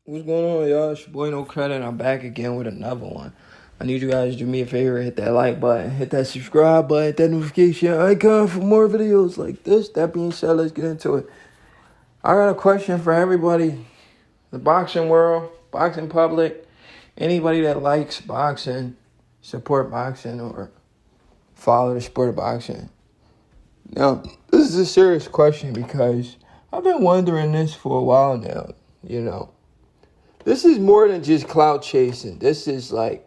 What's going on, y'all? It's your boy No Credit. I'm back again with another one. I need you guys to do me a favor, hit that like button, hit that subscribe button, hit that notification icon for more videos like this. That being said, let's get into it. I got a question for everybody. The boxing world, boxing public, anybody that likes boxing, support boxing, or follow the sport of boxing. Now, this is a serious question because I've been wondering this for a while now, This is more than just clout chasing. This is like,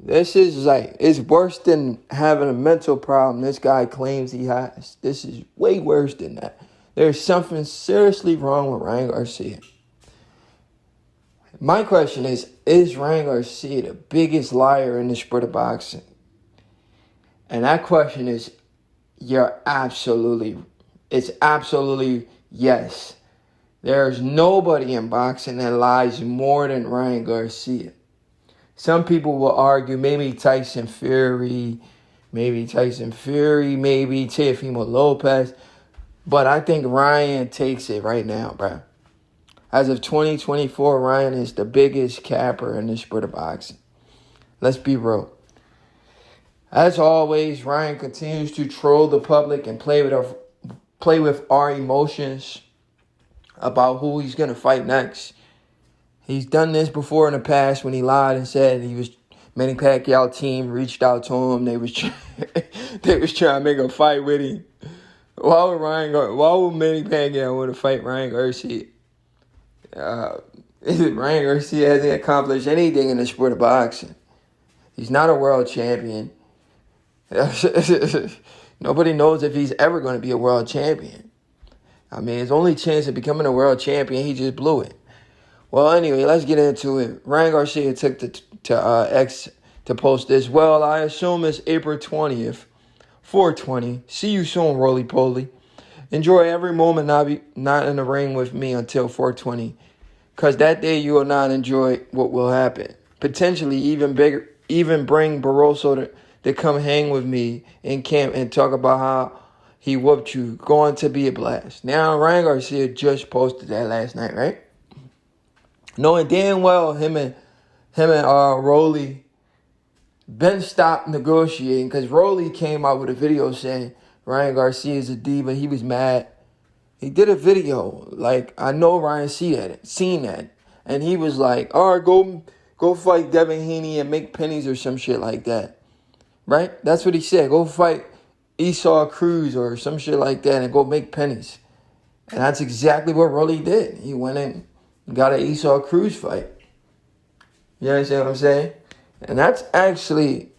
it's worse than having a mental problem this guy claims he has. This is way worse than that. There's something seriously wrong with Ryan Garcia. My question is Ryan Garcia the biggest liar in the sport of boxing? And that question is, it's absolutely yes. There's nobody in boxing that lies more than Ryan Garcia. Some people will argue maybe Tyson Fury, maybe Teofimo Lopez. But I think Ryan takes it right now, bro. As of 2024, Ryan is the biggest capper in the sport of boxing. Let's be real. As always, Ryan continues to troll the public and play with our emotions about who he's going to fight next. He's done this before in the past when he lied and said Manny Pacquiao team reached out to him. They was trying to make a fight with him. Why would Manny Pacquiao want to fight Ryan Garcia? Ryan Garcia hasn't accomplished anything in the sport of boxing. He's not a world champion. Nobody knows if he's ever going to be a world champion. I mean, his only chance of becoming a world champion, he just blew it. Well, anyway, let's get into it. Ryan Garcia took to X to post this. Well, I assume it's April 20th, 420. See you soon, roly-poly. Enjoy every moment not in the ring with me until 420. Because that day you will not enjoy what will happen. Potentially even bring Barroso to come hang with me in camp and talk about how he whooped you. Going to be a blast. Now, Ryan Garcia just posted that last night, right? Knowing damn well him and Rolly been stopped negotiating because Rolly came out with a video saying Ryan Garcia is a diva. He was mad. He did a video. Like, I know Ryan seen that. And he was like, all right, go fight Devin Haney and make pennies or some shit like that. Right? That's what he said. Go fight Esau Cruz or some shit like that and go make pennies. And that's exactly what Rolly did. He went in and got an Esau Cruz fight. You understand what I'm saying? And that's actually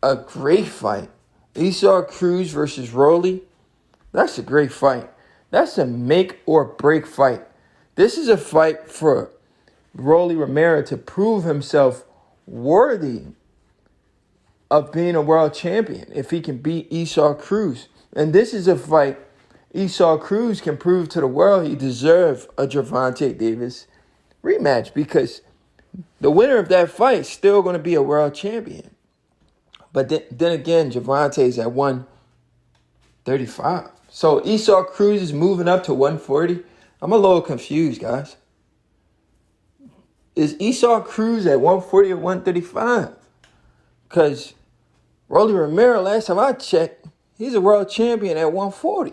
a great fight. Esau Cruz versus Rolly. That's a great fight. That's a make or break fight. This is a fight for Rolly Romero to prove himself worthy of being a world champion if he can beat Esau Cruz. And this is a fight Esau Cruz can prove to the world he deserves a Gervonta Davis rematch because the winner of that fight is still going to be a world champion. But then again, Gervonta is at 135. So Esau Cruz is moving up to 140. I'm a little confused, guys. Is Esau Cruz at 140 or 135? Because Rolly Romero, last time I checked, he's a world champion at 140.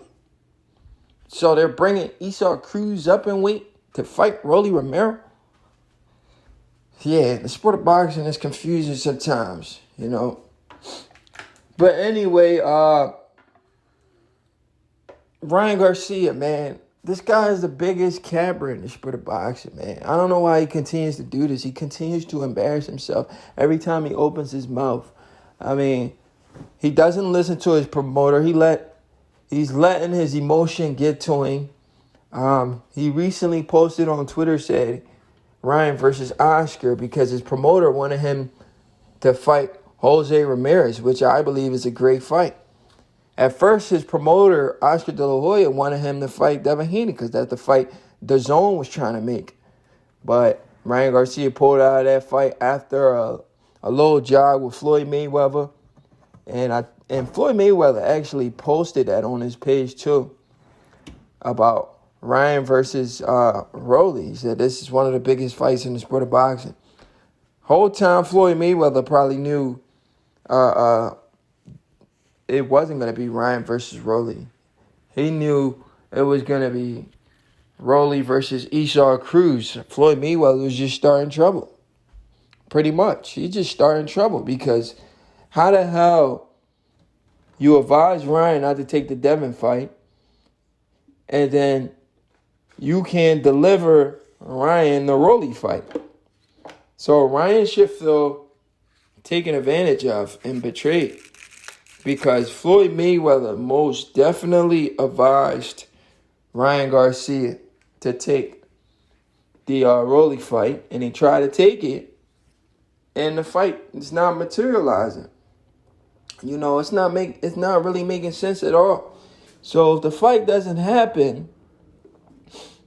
So they're bringing Esau Cruz up in weight to fight Rolly Romero? Yeah, the sport of boxing is confusing sometimes, But anyway, Ryan Garcia, man, this guy is the biggest capper in the sport of boxing, man. I don't know why he continues to do this. He continues to embarrass himself every time he opens his mouth. I mean, he doesn't listen to his promoter. He's letting his emotion get to him. He recently posted on Twitter, said Ryan versus Oscar because his promoter wanted him to fight Jose Ramirez, which I believe is a great fight. At first, his promoter, Oscar De La Hoya, wanted him to fight Devin Haney because that's the fight the Zone was trying to make. But Ryan Garcia pulled out of that fight after a little jog with Floyd Mayweather. And Floyd Mayweather actually posted that on his page too about Ryan versus Rolly. He said this is one of the biggest fights in the sport of boxing. Whole time Floyd Mayweather probably knew it wasn't going to be Ryan versus Rolly. He knew it was going to be Rolly versus Esau Cruz. Floyd Mayweather was just starting trouble. Pretty much. He just starting trouble because how the hell you advise Ryan not to take the Devin fight and then you can deliver Ryan the Rolly fight? So Ryan should feel taken advantage of and betrayed because Floyd Mayweather most definitely advised Ryan Garcia to take the Rolly fight, and he tried to take it, and the fight is not materializing. You know, it's not really making sense at all. So if the fight doesn't happen,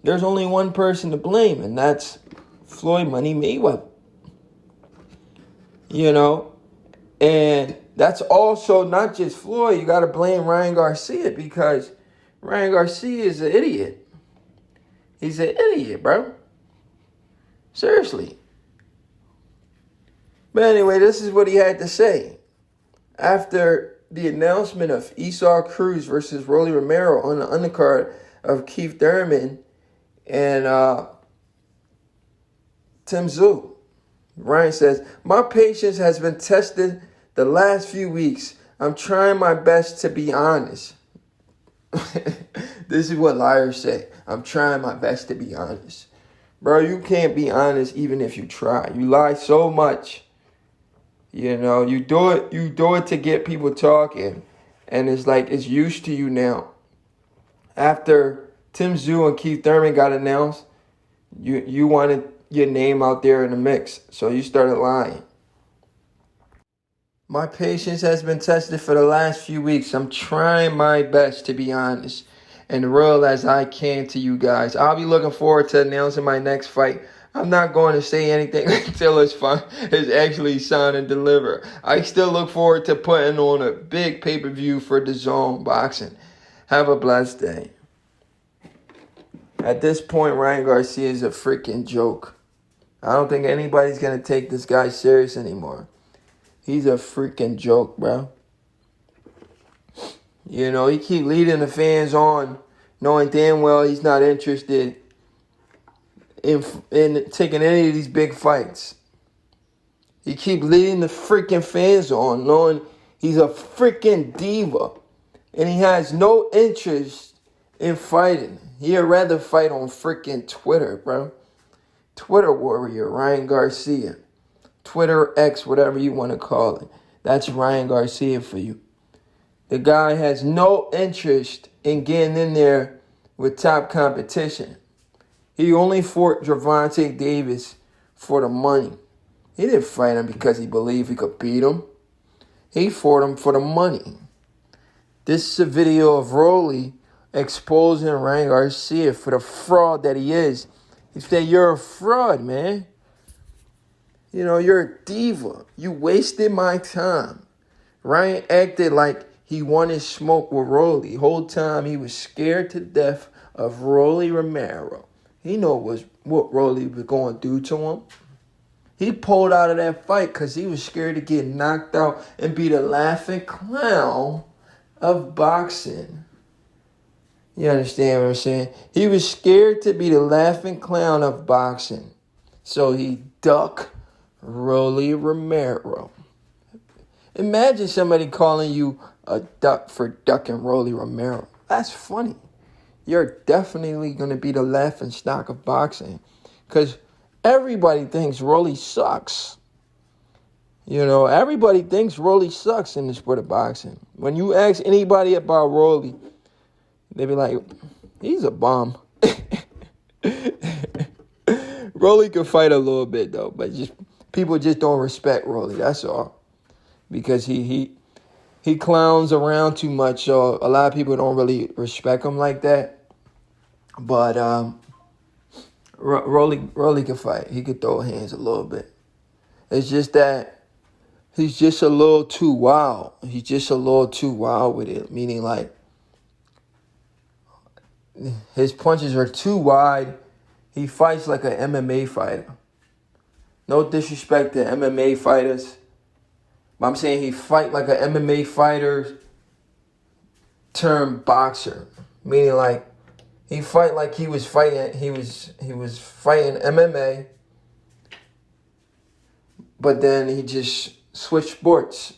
there's only one person to blame, and that's Floyd Money Mayweather. You know, and that's also not just Floyd. You got to blame Ryan Garcia because Ryan Garcia is an idiot. He's an idiot, bro. Seriously. But anyway, this is what he had to say. After the announcement of Esau Cruz versus Rolly Romero on the undercard of Keith Thurman and Tim Tszyu, Ryan says, my patience has been tested the last few weeks. I'm trying my best to be honest. This is what liars say. I'm trying my best to be honest. Bro, you can't be honest even if you try. You lie so much. You know, you do it to get people talking. And it's like it's used to you now. After Tim Tszyu and Keith Thurman got announced, you wanted your name out there in the mix. So you started lying. My patience has been tested for the last few weeks. I'm trying my best to be honest and real as I can to you guys. I'll be looking forward to announcing my next fight. I'm not going to say anything until it's actually signed and delivered. I still look forward to putting on a big pay-per-view for DAZN Boxing. Have a blessed day. At this point, Ryan Garcia is a freaking joke. I don't think anybody's going to take this guy serious anymore. He's a freaking joke, bro. You know, he keep leading the fans on, knowing damn well he's not interested in taking any of these big fights. He keep leading the freaking fans on, knowing he's a freaking diva. And he has no interest in fighting. He'd rather fight on freaking Twitter, bro. Twitter warrior, Ryan Garcia. Twitter X, whatever you want to call it. That's Ryan Garcia for you. The guy has no interest in getting in there with top competition. He only fought Gervonta Davis for the money. He didn't fight him because he believed he could beat him. He fought him for the money. This is a video of Rolly exposing Ryan Garcia for the fraud that he is. He said, you're a fraud, man. You know, you're a diva. You wasted my time. Ryan acted like he wanted smoke with Rolly. Whole time he was scared to death of Rolly Romero. He knew what Rolly was going to do to him. He pulled out of that fight because he was scared to get knocked out and be the laughing clown of boxing. You understand what I'm saying? He was scared to be the laughing clown of boxing. So he ducked Rolly Romero. Imagine somebody calling you a duck for ducking Rolly Romero. That's funny. You're definitely going to be the laughing stock of boxing. Because everybody thinks Rolly sucks. You know, everybody thinks Rolly sucks in the sport of boxing. When you ask anybody about Rolly, they be like, he's a bum. Rolly can fight a little bit, though. But people just don't respect Rolly. That's all. Because he clowns around too much. So a lot of people don't really respect him like that. But Rolly can fight. He can throw hands a little bit. It's just that he's just a little too wild. He's just a little too wild with it. Meaning like, his punches are too wide. He fights like an MMA fighter. No disrespect to MMA fighters, but I'm saying he fight like an MMA fighter turned boxer. Meaning like he fight like he was fighting fighting MMA, but then he just switched sports.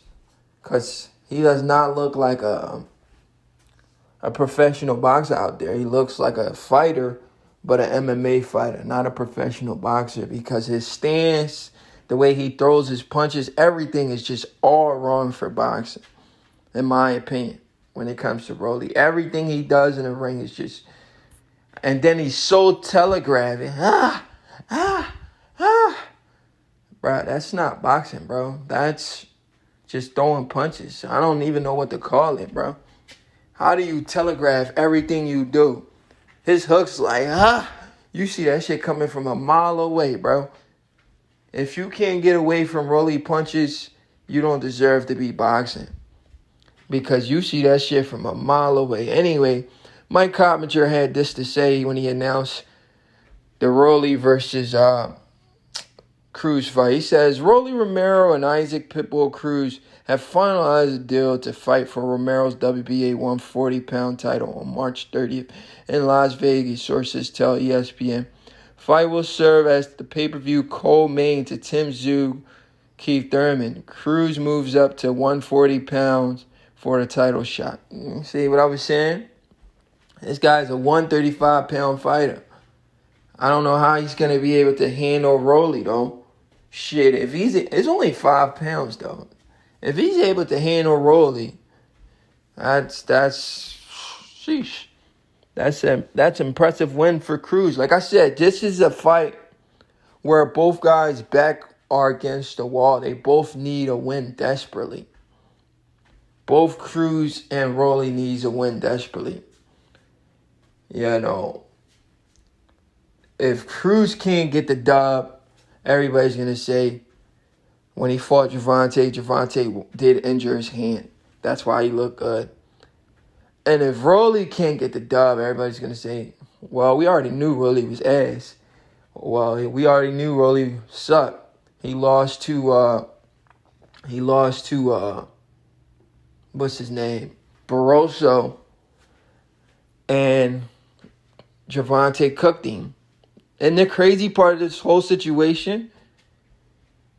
Cause he does not look like a professional boxer out there. He looks like a fighter, but an MMA fighter, not a professional boxer, because his stance, the way he throws his punches, everything is just all wrong for boxing, in my opinion, when it comes to Rolly. Everything he does in the ring is just... And then he's so telegraphing. Bro, that's not boxing, bro. That's just throwing punches. I don't even know what to call it, bro. How do you telegraph everything you do? His hook's like, you see that shit coming from a mile away, bro. If you can't get away from Rolly punches, you don't deserve to be boxing. Because you see that shit from a mile away. Anyway, Mike Coppinger had this to say when he announced the Rolly versus Cruz fight. He says, Rolly Romero and Isaac Pitbull Cruz have finalized a deal to fight for Romero's WBA 140-pound title on March 30th in Las Vegas, sources tell ESPN. Fight will serve as the pay-per-view co-main to Tim Tszyu, Keith Thurman. Cruz moves up to 140 pounds for the title shot. See what I was saying? This guy's a 135-pound fighter. I don't know how he's going to be able to handle Rolly, though. Shit, it's only 5 pounds, though. If he's able to handle Rolly, that's sheesh. That's impressive win for Cruz. Like I said, this is a fight where both guys' back are against the wall. They both need a win desperately. Both Cruz and Rolly needs a win desperately. You know, if Cruz can't get the dub, everybody's going to say when he fought Gervonta did injure his hand. That's why he looked good. And if Rolly can't get the dub, everybody's going to say, well, we already knew Rolly was ass. Well, we already knew Rolly sucked. He lost to what's his name? Barroso. And Gervonta cooked him. And the crazy part of this whole situation,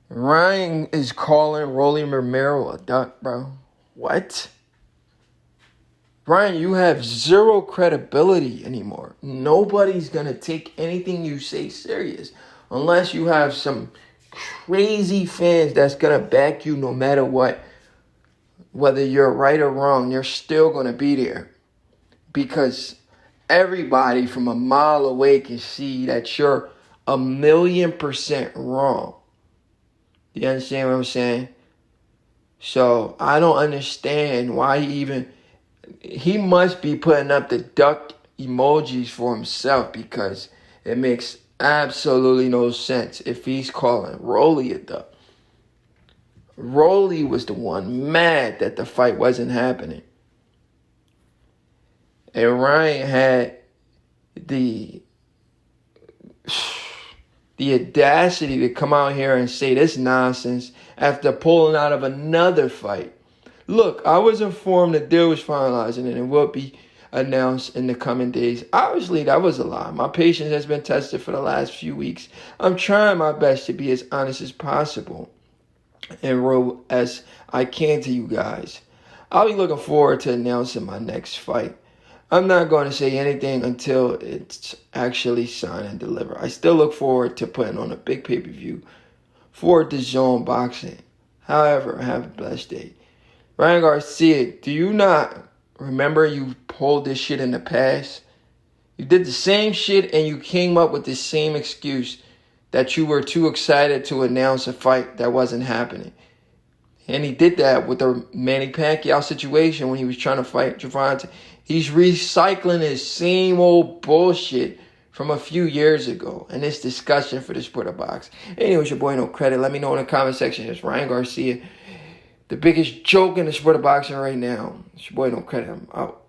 Ryan is calling Rolly Romero a duck, bro. What? Ryan, you have zero credibility anymore. Nobody's going to take anything you say serious unless you have some crazy fans that's going to back you no matter what. Whether you're right or wrong, they're still going to be there. Because everybody from a mile away can see that you're 1,000,000% wrong. You understand what I'm saying? So I don't understand why he must be putting up the duck emojis for himself, because it makes absolutely no sense if he's calling Rolly a duck. Rolly was the one mad that the fight wasn't happening. And Ryan had the audacity to come out here and say this nonsense after pulling out of another fight. Look, I was informed the deal was finalizing and it will be announced in the coming days. Obviously, that was a lie. My patience has been tested for the last few weeks. I'm trying my best to be as honest as possible and real as I can to you guys. I'll be looking forward to announcing my next fight. I'm not going to say anything until it's actually signed and delivered. I still look forward to putting on a big pay-per-view for DAZN Boxing. However, have a blessed day. Ryan Garcia, do you not remember you pulled this shit in the past? You did the same shit and you came up with the same excuse that you were too excited to announce a fight that wasn't happening. And he did that with the Manny Pacquiao situation when he was trying to fight Gervonta. He's recycling his same old bullshit from a few years ago. And it's discussion for the sport of box. Anyway, it's your boy No Credit. Let me know in the comment section. It's Ryan Garcia, the biggest joke in the sport of boxing right now. It's your boy No Credit. I'm out.